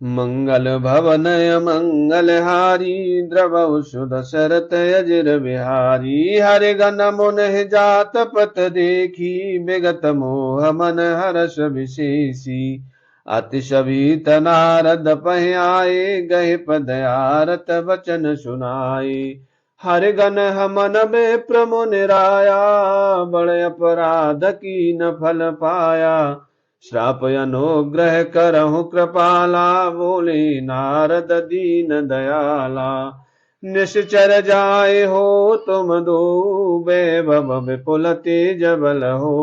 मंगल भवनय मंगलहारी द्रवौ दशरथ अजिर बिहारी। हरि गण मुन जात पत देखी विगत मोह मन हर्ष विशेषी। अति शबीत नारद पह आए गए पद आरत वचन सुनाए। हरि गण हमन में प्रमुनिराया बड़े अपराध की न फल पाया। श्राप अनुग्रह करहु कृपाला बोले नारद दीन दयाला। निश्चर जाए हो तुम दो वैभव विपुल तेज बल हो।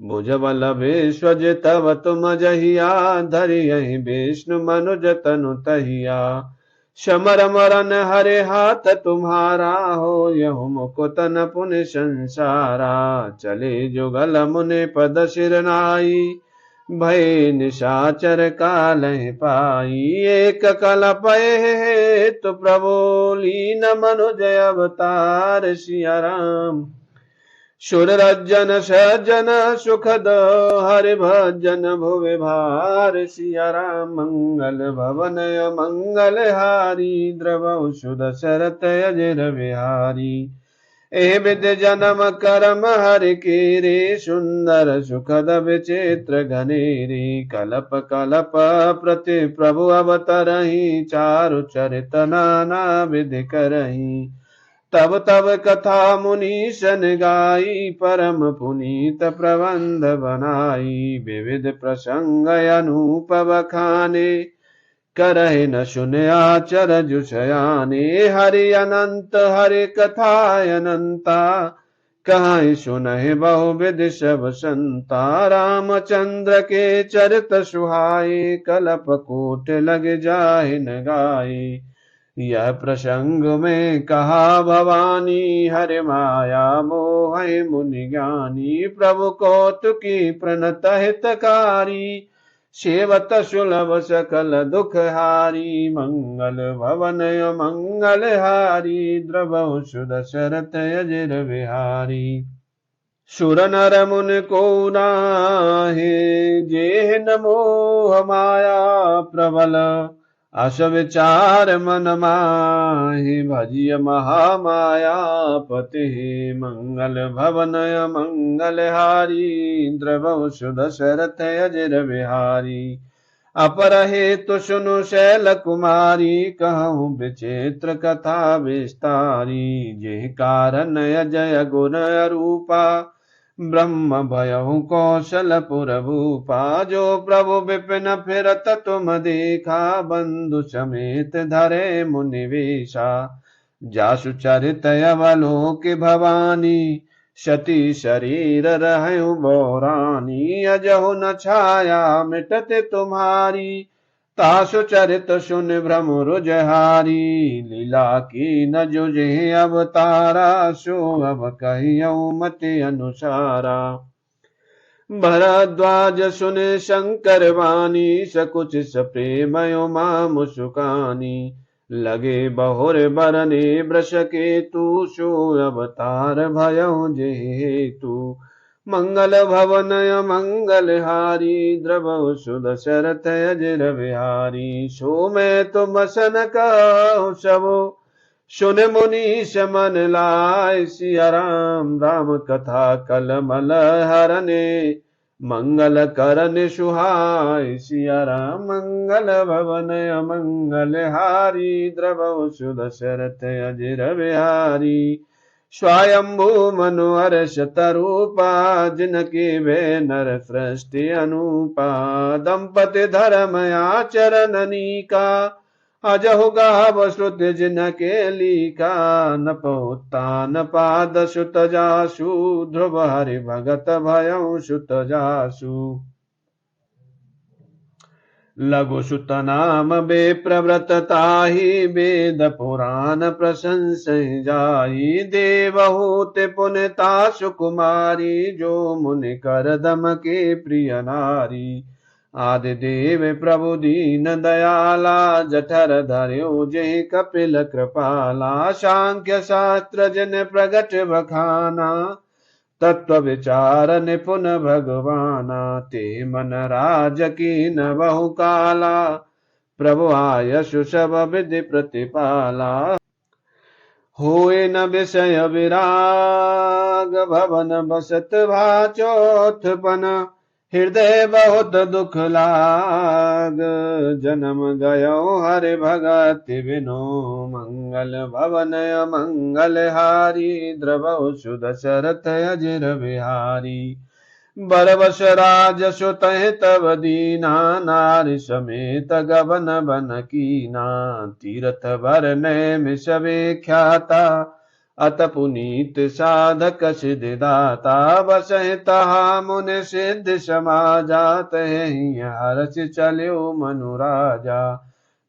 भुज बल विश्वज तब तुम जहिया धरियहि विष्णु मनुज तनु तहिया। समर मरन हरे हाथ तुम्हारा हो यहु मुकुत न पुनि संसारा। चले जुगल मुनि पद सिर नाई भय निशाचर कालहि पाई। एक कल्प हेतु प्रभु लीन मनुज अवतार सिया राम। सुर रज्जन सज्जन सुखद हरि भजन भुवि भार। सिया राम मंगल भवन मंगल हारी द्रवौ सुदशरथ अजिर बिहारी। ए विद्य जन्म कर्म हरि केरे सुंदर सुखद विचित्र घनेरे। कलप कलप प्रति प्रभु अवतरहि चारु चरित नाना विधि करहि। तब तब कथा मुनीशन गाई परम पुनीत प्रबंध बनाई। विविध प्रसंग अनूपव खाने करहि न सुने आचर जुषयाने। हरि अनंत हरि कथा अनंता कहीं सुनहि बहुविध सब संता। रामचंद्र के चरित सुहाए कलप कोट लग जाहि न गाए। यह प्रसंग में कहा भवानी हरि माया मोह मुनि ज्ञानी। प्रभु कौतुकी प्रणत हितकारी सेवत सुलभ सकल दुख हारी। मंगल भवन मंगल हारी द्रवौ सुदशरथ अजिर बिहारी। सुर नर मुन को नाहि जेह मोह माया प्रबल। अस विचार मन माहि भजिय महामाया पति। मंगल भवन मंगल हारी द्रवौ सुदशरथ अजिर बिहारी। अपर हेतु सुनु शैल कुमारी कहूँ विचित्र कथा विस्तारी। जेह कारण अजय गुण अरूपा ब्रह्म भयउ कौशलपुर भूपा। जो प्रभु विपिन फिरत तुम देखा बंधु समेत धरे मुनि वेशा। जासु चरित अवलोक भवानी सती शरीर रहु बौरानी। अजहु न छाया मिटत तुम्हारी तासु चरित सुन भ्रम रुजहारी। लीला की न जुझे अवतारा सो अब कहियौ मति अनुसारा। भरद्वाज सुने शंकर वाणी सकुच सप्रेमयो मां मुसुकानी। लगे बहुर बरने वृष केतु सो अवतार भयउ जेतु। मंगल भवन मंगल हारी द्रवौ सुदशरथ अजिर बिहारी। सो मैं तुम सन कहूँ सबो सुन मुनीश मन लाय। सिया राम राम कथा कलमल हरने मंगल करन सुहाय। सिया राम मंगल भवन मंगल हारी द्रवौ सुदशरथ अजिर बिहारी। स्वयंभू मनुहर शतरूपा जिनके वे नर सृष्टि अनुपा। दंपति धर्म आचरणनीका अजहु गाव श्रुति जिनके लीका। न पहुतान पाद सुत जासु ध्रुव हरि भगत भयउ सुत जासु। लघु सुत नाम बे प्रव्रत ताहि वेद पुराण प्रशंसहि जाहि। देवहूति पुनिता सुकुमारी जो मुनि कर दम के प्रिय नारी। आदि देव प्रभु दीन दयाला जठर धर्यो जेहि कपिल कृपाला। सांख्य शास्त्र जिन प्रगट बखाना तत्व विचार निपुण भगवाना। ते मन राज कीन बहु काला प्रभु आयशु सब विधि प्रतिपाला। होए न विषय विराग भवन बसत भाचोत्पन। हृदय बहुत दुख लाग जन्म गयो हरि भगति बिनु। मंगल भवन मंगल हारी द्रवौ सुदशरथ अजिर बिहारी। बरबस राज सुत तब दीना नारि समेत गबन बन कीना। तीरथ भरने मिसवे ख्याता अत पुनीत साधक सिद्धिदाता। बसहि तहा मुनि सिद्ध समाजा तहि हर्ष चल्यो मनुराजा।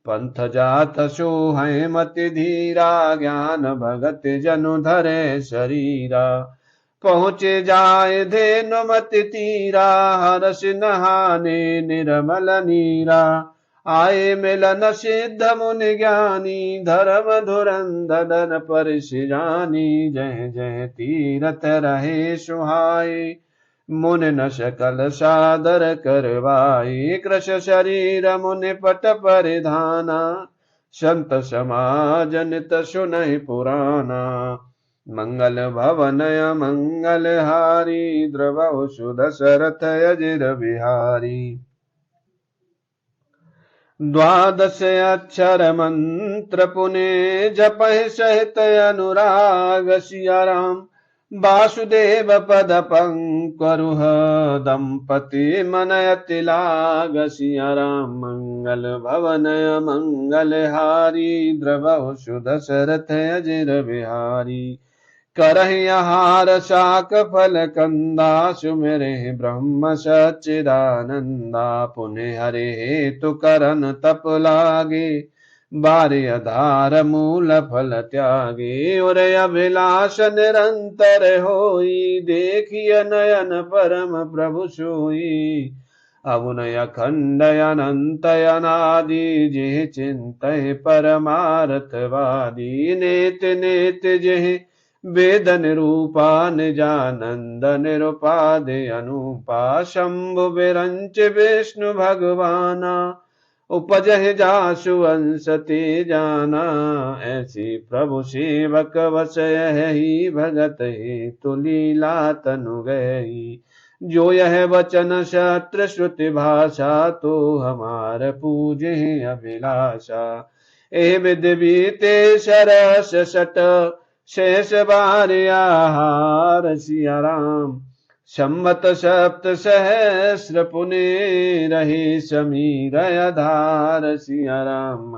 पंथ जात सोहै मति धीरा ज्ञान भगत जनु धरे शरीरा। पहुँचे जाय धेनु मति तीरा हर्ष नहाने निर्मल नीरा। आए मिलन सिद्ध मुनि ज्ञानी धर्म धुरंधर परिस जानी। जय जय तीरथ रहे सुहाए मुनि न सकल सादर करवाए। कृश शरीर मुनि पट परिधाना संत समाज नित सुनहि पुराना। मंगल भवन मंगल हारी द्रवौ सुदशरथ अजिर बिहारी। द्वादश अक्षर मंत्र पुने जपहि सहित अनुराग। सिया राम वासुदेव पद पंकरुह दंपति मनयति लाग। सिया राम मंगल भवन मंगल हारी द्रवौ सुदशरथ अजिर बिहारी। करहि आहार शाक फल कंदा सुमिरे ब्रह्म सच्चिदानंदा। पुण्य हरे हेतु करन तप लागे बारे आधार मूल फल त्यागे। और अभिलाष निरंतर होई देखिय नयन परम प्रभु सोई। अवुनय अखंड अनंत अनादि जिह चिंतहि परमार्थवादी। नेत नेत जिह वेद निरूपा निजानंद निरुपादि अनुपा। शंभु विरंच विष्णु भगवाना उपजहि जासु अंश ते जाना। ऐसी प्रभु सेवक वसय ही भगत हेतु लीला तनु गई। जो यह वचन शस्त्र श्रुति भाषा तो हमार पूजे अभिलाषा। ए विधि बीते सरस सट शेष बार आहार। सिया राम सम्मत सप्त सहस्र पुने रहे समीर आधार। सिया राम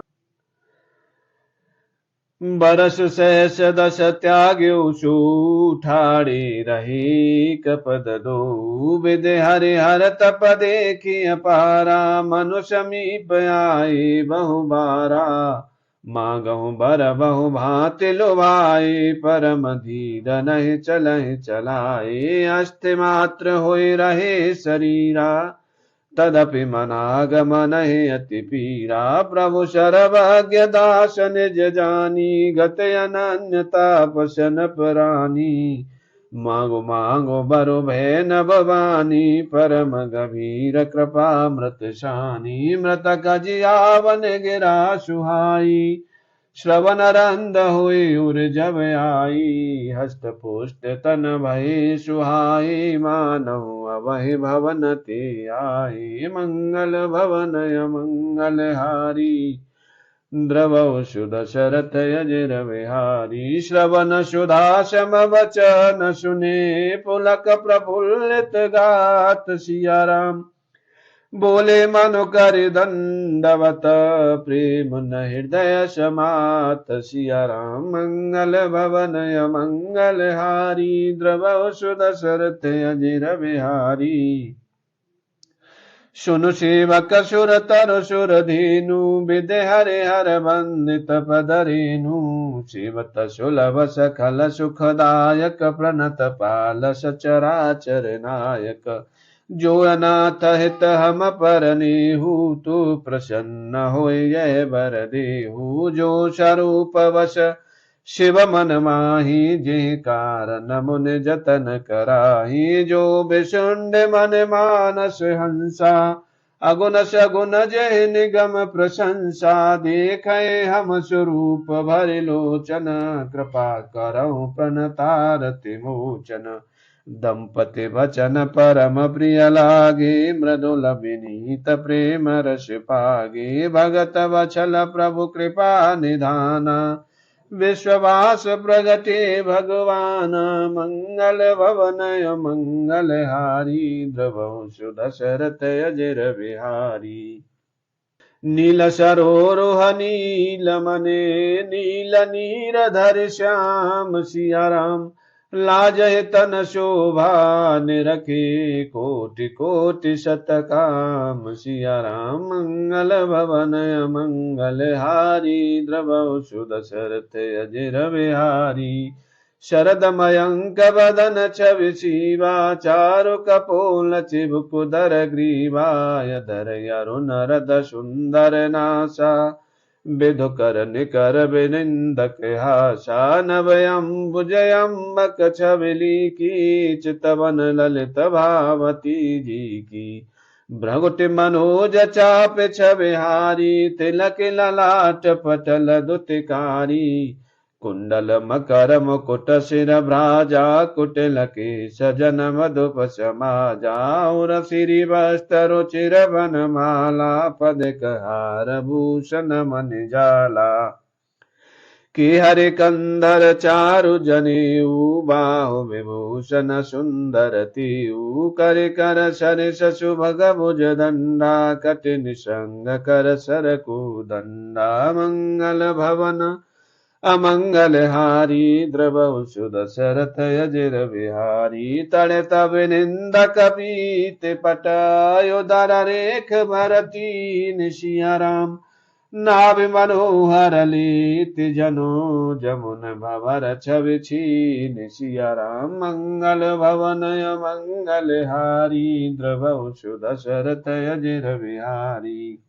बरस सहस दश त्याग्यो सु ठाड़े रहे कपद दो। विदे हरि हर तप देखि अपारा मनु समीप आए बहु बारा। मांगहु बर बहु भांति लुभाए परम धीर नहीं चलहि चलाए। अस्ति मात्र होय रहे शरीरा तदपि मनागमन अति पीरा। प्रभु सर्वज्ञ दास निज जानी गत अनन्यता पसन प्राणी। मांगो मांगो बरु भय न भवानी परम गभीर कृपा मृत शानी। मृतक जियावन गिरा सुहाई श्रवण रंद हुई उर जब आई। हस्त पुष्ट तन भय सुहाई मानव अवहि भवन ते आए। मंगल भवन मंगल हारी द्रवौ सुदशरथ अजिर बिहारी। श्रवण सुधा सम वचन सुने पुलक प्रफुल्लित गात। सिया राम बोले मनु कर दंडवत प्रेम न हृदय समात। सिया राम मंगल भवन मंगल हारी द्रवौ सुदशरथ अजिर बिहारी। सुनु सेवक सुर तरु सुर धेनु विदे हरे हर बंदित पद रेनु। सेवत सुलभ सकल सुखदायक प्रणत पाल सचराचर नायक। जो अनाथ हित हम परनेहु तू प्रसन्न होय यह बर देहु। जो स्वरूप वश शिव मन माही जे कारण मुनि जतन कराही। जो विशुंड मन मानस हंसा अगुन सगुन जय निगम प्रशंसा, देखे हम स्वरूप भरि लोचन, कृपा करहु प्रणतारति मोचन। दंपति वचन परम प्रिय लागे, मृदुल विनीत प्रेम रस पागे। भगत वचल प्रभु कृपा निधाना, विश्ववास प्रगटे भगवान। मंगल भवनय मंगल हारी, द्रवंशु दशरथ अजर बिहारी। नील सरोरुह नील मने, नील नीरधर श्याम सिया राम। लाजहि तन शोभा निरखे, कोटि कोटि शतकाम सिया राम। मंगल भवन मंगल हारी, द्रवंशु दशरथ अजर बिहारी। शरद मयंक बदन छवि शिवा, चारु कपोल चिबुकुदर ग्रीवा। यधर अरुण रद सुंदर नासा, विधुकर निकर बिनिंदक हासा। नभयंबुजयंबक छबिली की, चितवन ललित भावती जी की। भ्रगुटि मनोज चाप छबिहारी, तिलक ललाट पटल दुतिकारी। कुंडल मकर मुकुट शिरभ्राजा, कुटिल केशजन मधुप समाजा। और सिरि वस्त्र रुचिर वनमाला, पदक हार भूषण मनि जाला। कि हरि कंधर चारु जनेऊ, बाहु विभूषण सुंदर तीऊ। कर कर सरिस सुभग भुज दंडा, कटि निसंग कर सरकू दंडा। मंगल भवन अमंगल हारी, द्रवंशु दशरथ अजर बिहारी। तड़े तब निंदक पीत पटायोधर रेख भरती सिया राम। नाभि मनोहर लीत जनो, जमुन भवर छवि छीन सिया राम। मंगल भवन मंगल हारी, द्रवंशु दशरथ अजर बिहारी।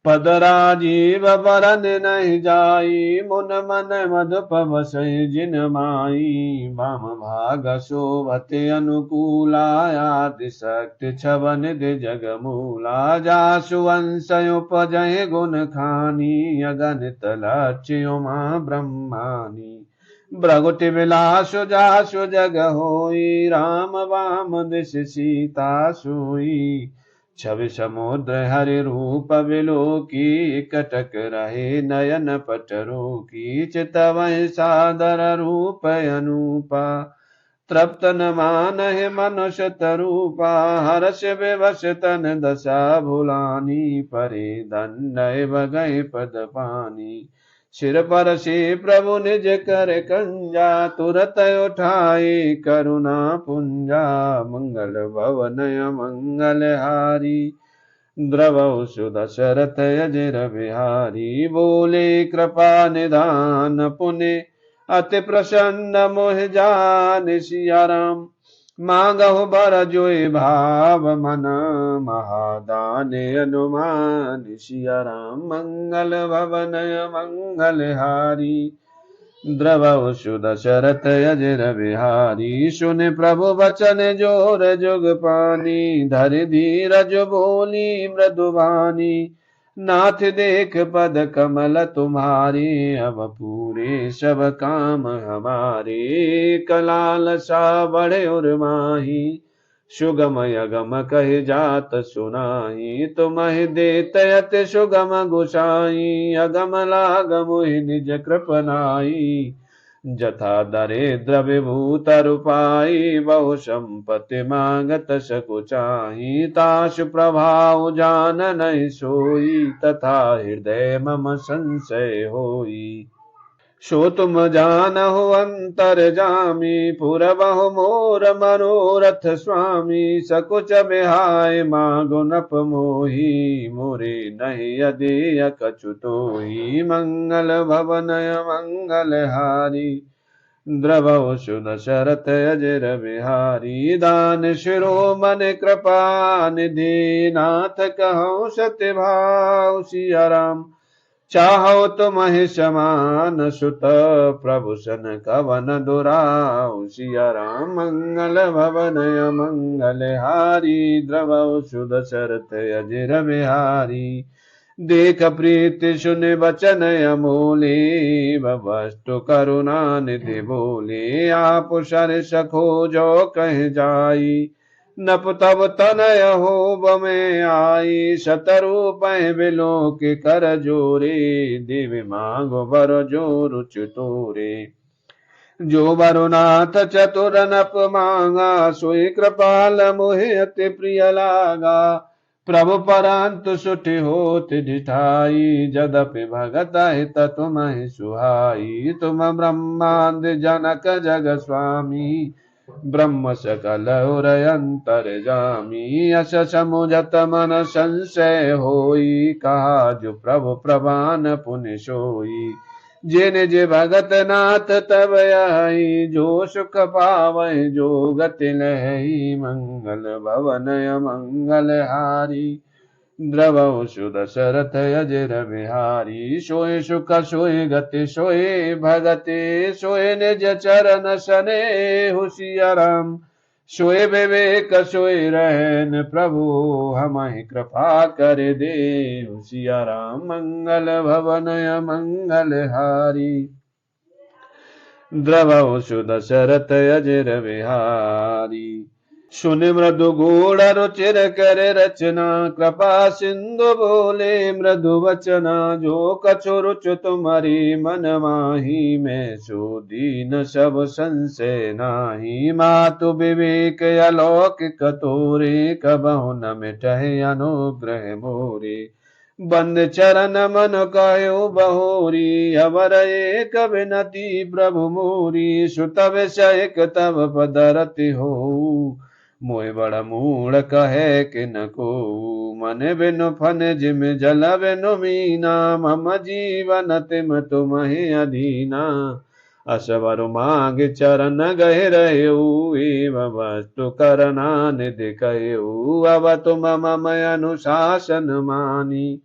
पद राजीव बरन नहीं जाई, मुन मन मधुप बसई जिन माई। वाम भाग शोभत अनुकूला, आदि शक्ति छवन दि जग मूला। जासु वंश उपजय गुण खानी, अगणित लक्ष्य उमा ब्रह्मानी। भ्रगुटि विलासु जासु जग होई, राम वाम दिश सीता सोई। छवि समुद्र हरि रूप विलोकी, कटक रहे नयन पटरो की। चितवहि सादर रूप अनूपा, तृप्त न मानहि मनुष्य तरूपा। हर्ष विवश तन दशा भुलानी, परे दंडय बगहि पद पानी। सिर पर से प्रभु निज कर कंजा, तुरत उठाए करुणा पुंजा। मंगल भवनय मंगल हारी, द्रवंशु दशरथ अजर बिहारी। बोले कृपा निधान पुनि, अति प्रसन्न मोहि जान सिया राम। मांगहु बर जोई भाव मन, महादान अनुमान सिया राम। मंगल भवनय मंगल हारी, द्रवंशु दशरथ अजर बिहारी। सुन प्रभु वचन जोर जुग पानी, धरि धीरज बोली मृदुवानी। नाथ देख पद कमल तुम्हारी, अब पूरे सब काम हमारे। कलाल सा बड़े और माही, सुगम यगम कहि जात सुनाई। तुम्हि देत अति सुगम गुसाई, अगम लागम निज कृपनाई। जथा दरिद्र विभूत रूपाई, बहु संपत्ति मांगत सकुचाई। तासु प्रभाव जान नहीं सोई, तथा हृदय मम संशय होई। सो तुम जानहु अंतर जामी, पुरबहु मोर मनोरथ स्वामी। सकुच बिहाय मांगु नप मोही, मोरे नहीं अदेय कछु तोही। मंगल भवनय मंगल हारी, द्रवंशु दशरथ अजर बिहारी। दान शिरोमणि कृपा निधि, नाथ कहउँ सत्य भाव सिया राम। चाहो तुम्हें समान सुत प्रभु सन कवन दुराऊ। सिया राम मंगल भवन मंगल हारी द्रवौ सुध शरत अजिर बिहारी। देख प्रीति सुन बचन अमोले वस्तु करुणा निधि बोले। आप सर सखो जो कह जाई नप तब तनय हो बमे आई। शतरूप बिलो के कर जोरे दिव्य मांगो बर जो रुच तोरे। जो बरुनाथ चतुर नप मांगा सोई कृपाल मोहि अति प्रिय लागा। प्रभु परंतु सुठि होत ढिठाई जदपि भगत हित तुम्हि सुहाई। तुम ब्रह्मांड जनक जग स्वामी ब्रह्म सकल उरयंतर जामी। यश समुझत मन संशय होई कहा जो प्रभु प्रभान पुनि सोई। जिन जे भगत नाथ तब आई जो सुख पावै जो गति लहई। मंगल भवन मंगल हारी द्रवौ सुध शरथ अजिर बिहारी। सोय सुख सोय गति सोय भगति सोय निज चरण सने सिया राम। सोय विवेक सोय रहन प्रभु हमहि कृपा कर दे। सिया राम मंगल भवन मंगल हारी द्रवौ सुध शरथ अजिर बिहारी। सुन मृदु गूढ़ रुचिर कर रचना कृपा सिंधु बोले मृदु वचना। जो कछु रुच तुम्हारी मन माही मैं सो दीन सब संशय नाही। मातु विवेक अलौकिक तोरे कबहु न मिटहि अनुग्रह मोरे। बंद चरण मन कयो बहोरी अवर एक विनती प्रभु मोरी। सुत विषयक तब पदरति हो मोय बड़ मूढ़ कहे कि न को। मन बिनु फन जिम जल बिनु मीना मम जीवन तिम तुम्हि अधीना। असवर मांग चरण गहे रहु एव वस्तु करना निधि कहु। अब तुम मम अनुशासन मानी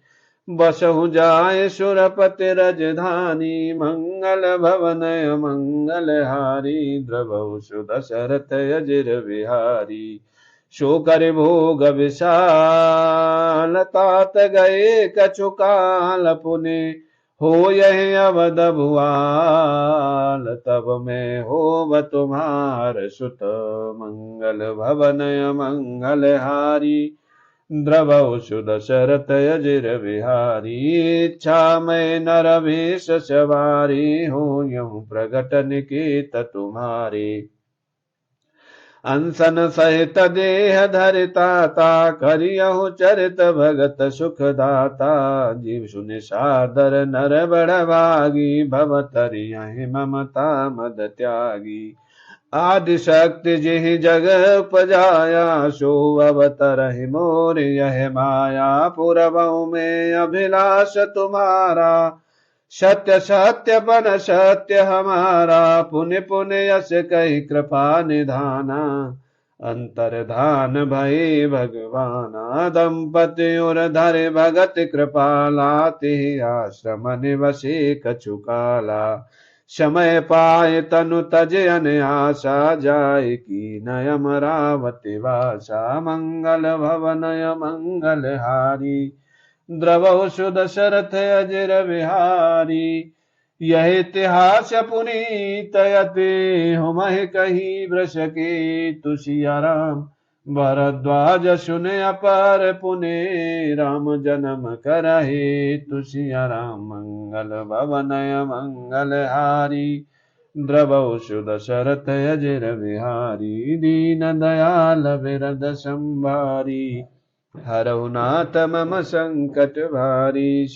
बसहु जाय सुरपति रजधानी। मंगल भवन मंगल हारी द्रवौ सुध शरथ अजिर बिहारी। सो कर भोग विशाल तात गए कछु काल पुने। हो यह अवध भुआल तब मैं होव तुम्हार सुत। मंगल भवन मंगल हारी द्रवौ सुध शरथ अजिर बिहारी। इच्छा मैं नर वेश सवारी हो यूं प्रगट निकेत तुम्हारे। अनसन सहित देह धरिता ता करियहु चरित भगत सुख दाता। जीव सुनि सादर नर बड़ भागी भवतरियहि ममता मद त्यागी। आदि शक्ति जिहि जग उपजाया सो अवतरहि मोर यह माया। पुरबहु में अभिलाष तुम्हारा सत्य सत्य बन सत्य हमारा। पुण्य पुण्य यश कही कृपा निधाना अंतर्धान भय भगवाना। दंपति और धरे भगत कृपाला ते आश्रम निवसे कछु काला। समय पाए तनु तज अन आशा जाय की नयम रावति वासा। मंगल भवन मंगल हारी द्रवौ सुध शरथ अजिर बिहारी। यह इतिहास पुनीत यति हुमहि कही वृष के तुसिया राम। भरद्वाज सुन अपर पुने राम जन्म करहे तुसिया राम। मंगल भवन मंगल हारी द्रवौ सुध शरथ अजिर बिहारी। दीन दयाल बिरद संभारी हरहु नाथ मम संकट भारी।